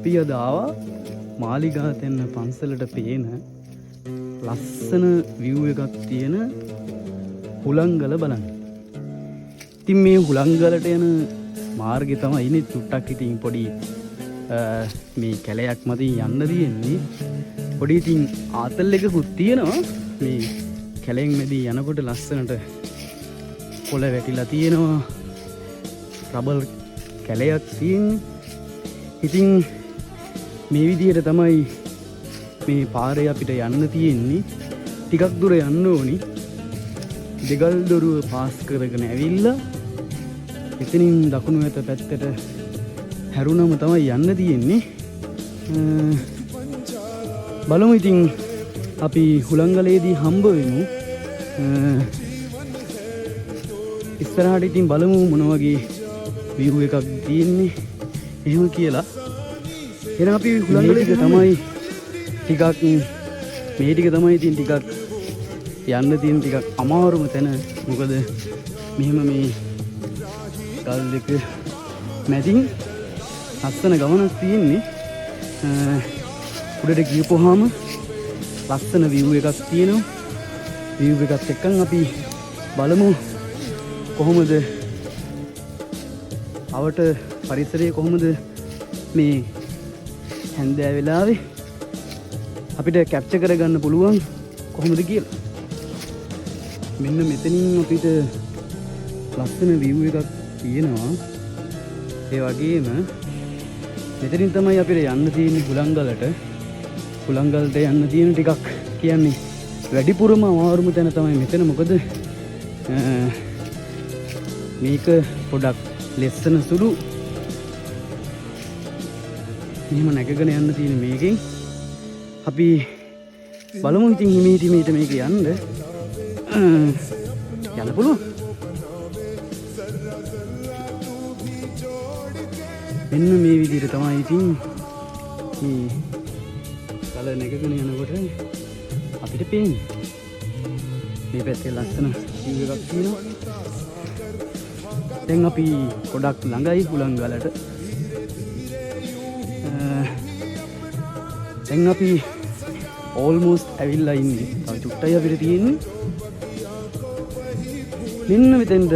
අපි අද ආවා මාලිගාතෙන්න පන්සලට පේන ලස්සන view එකක් තියෙන හුලංගල බලන්න. ඉතින් මේ හුලංගලට යන මාර්ගය තමයි ඉන්නේ චුට්ටක් ඉතින් පොඩි මේ කැලයක් මතින් යන්න තියෙන්නේ. පොඩි ඉතින් ආතල් එකකුත් තියෙනවා. මේ කැලෙන් මෙදී යනකොට ලස්සනට පොළ වැටිලා තියෙනවා. රබර් කැලයක් තියෙන්නේ. ඉතින් මේ විදිහට තමයි මේ පාරේ අපිට යන්න තියෙන්නේ. ටිකක් දුර යන්න ඕනි. දෙගල් දොරුව පාස් කරගෙන ඇවිල්ලා එතනින් දකුණු අත පැත්තට හැරුණම තමයි යන්න තියෙන්නේ. බලමු ඉතින් අපි හුලංගලේදී හම්බ වෙමු. ඉස්සරහට ඉතින් බලමු මොන වගේ view එකක් තියෙන්නේ එහෙම කියලා. එහෙනම් අපි හුලංගලේදී තමයි ටිකක් මේ ටික තමයි ඉතින් ටිකක් යන්න තියෙන ටිකක් අමාරුම තැන. මොකද මෙහෙම මේ ගල් දෙක මැදින් ලස්සන ගමනක් තියෙන්නේ. උඩට ගියපුවාම ලස්සන view එකක් තියෙනවා. view එකත් එක්කන් අපි බලමු කොහොමද අවට පරිසරයේ කොහොමද මේ හැන්දෑ වෙලාවේ අපිට කැප්චර් කරගන්න පුළුවන් කොහොමද කියලා. මෙන්න මෙතනින් අපිට ලස්සන view එකක් තියෙනවා. ඒ වගේම මෙතනින් තමයි අපිට යන්න තියෙන්නේ හුලංගලට. හුලංගලට යන්න තියෙන ටිකක් කියන්නේ වැඩිපුරම අමාරුම තැන තමයි මෙතන. මොකද මේක පොඩක් ලෙස්සන සුළු මෙහෙම නැගගෙන යන්න තියෙන මේකෙන් අපි බලමු ඉතින් හිමීට මේක යන්න පුළුවන්. මෙන්න මේ විදිහට තමයි ඉතින් මේ කල නැගගෙන යනකොට අපිට පේන්නේ. මේ පැත්තේ ලස්සන view එකක් තියෙනවා. දැන් අපි ගොඩක් ළඟයි හුලංගලට. දැන් අපි almost ඇවිල්ලා ඉන්නේ. තව චුට්ටයි අපිට තියෙන්නේ. මෙන්න මෙතෙන්ද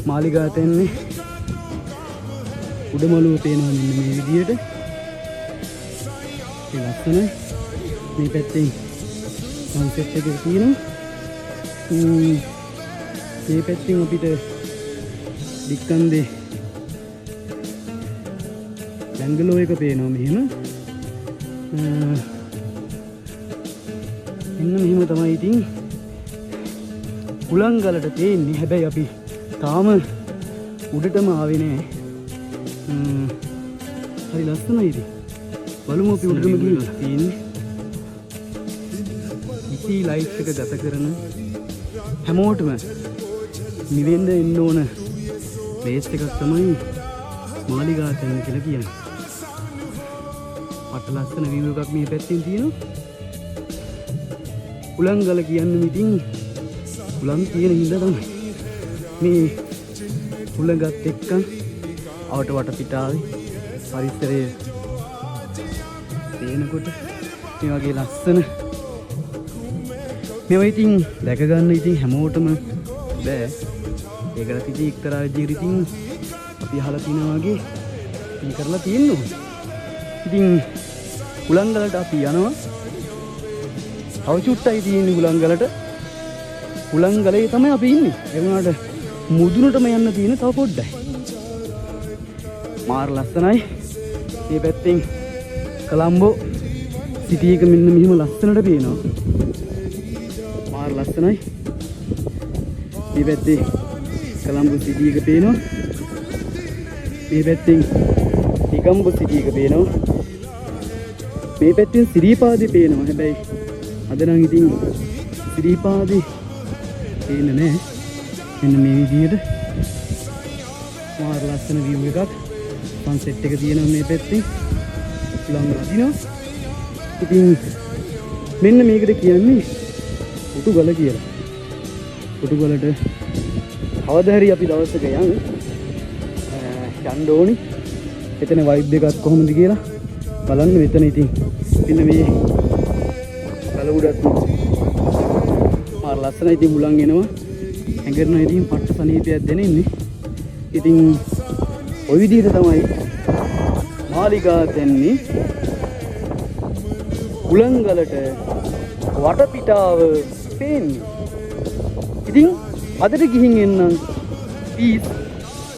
මාලිගාතෙන්නේ උඩමළුව පේනවා මෙන්න මේ විදිහට. ඒ ලස්සන මේ පැත්තෙන් සන්සෙට් එක තියෙනවා. මේ පැත්තෙන් අපිට දික්කන්දේ බැංගලෝ එක පේනවා මෙහෙම. මෙන්න මෙහෙම තමයි ඉතින් හුලංගලට තියෙන්නේ. හැබැයි අපි තාම උඩටම ආවේ නෑ. හරි ලස්සනයි ඉතින්. බලමු අපි උඩටම ගිහින් තියෙන්නේ. ඉති ලයිෆ් එක ගත කරන හැමෝටම නිවෙන්න එන්න ඕන ප්ලේස් එකක් තමයි මාලිගාතෙන්න කියලා කියන්නේ. අට ලස්සන view එකක් මේ පැත්තෙන් තියෙනවා. හුලංගල කියන්නේ ඉතින් හුලං තියෙන හින්දා තමයි මේ හුලඟත් එක්ක අවට වටපිටාවේ පරිසරයේ පේනකොට මේ වගේ ලස්සන මේවා ඉතින් දැක ගන්න ඉතින් හැමෝටම බෑ. ඒකට ඉතින් එක්තරා විදිහට ඉතින් අපි අහලා තියෙනවා වගේ මේ කරලා තියෙන්න ඕනේ. ඉතින් හුලංගලට අපි යනවා. තව චුට්ටයි තියෙන්නේ හුලංගලට. හුලංගලේ තමයි අපි ඉන්නේ. ඒ වුණාට මුදුනටම යන්න තියෙන තව පොඩ්ඩයි. මාර ලස්සනයි. මේ පැත්තෙන් කොළඹ සිටි එක මෙන්න මෙහිම ලස්සනට පේනවා. මාර ලස්සනයි. මේ පැත්තේ කොළඹ සිටි එක පේනවා. මේ පැත්තෙන් නිගම්බ සිටි එක පේනවා. මේ පැත්තෙන් සිරිපාදේ පේනවා. හැබැයි අද නම් ඉතින් සිරිපාදේ පේන්නේ නැහැ. මෙන්න මේ විදිහට මාර ලස්සන view එකක්. සන්සෙට් එක තියෙනවා මේ පැත්තේ. ළඟ අදිනවා. ඉතින් මෙන්න මේකට කියන්නේ උටුගල කියලා. උටුගලට කවදා හරි අපි දවසක යන්න ඕනි. එතන වයිබ් එකක් කොහොමද කියලා බලන්න මෙතන ඉතින් මෙන්න මේ කලුඩත් මාර ලස්සන ඉතින් හුලං එනවා හැඟරන ඉතින් පට්ට සනීපයක් දැනෙන්නේ ඉතින් ඔය විදිහට තමයි මාලිගා තැන්නේ හුලංගලට වටපිටාව පේන්නේ ඉතින් අදට ගිහින් එන්නම් පීස්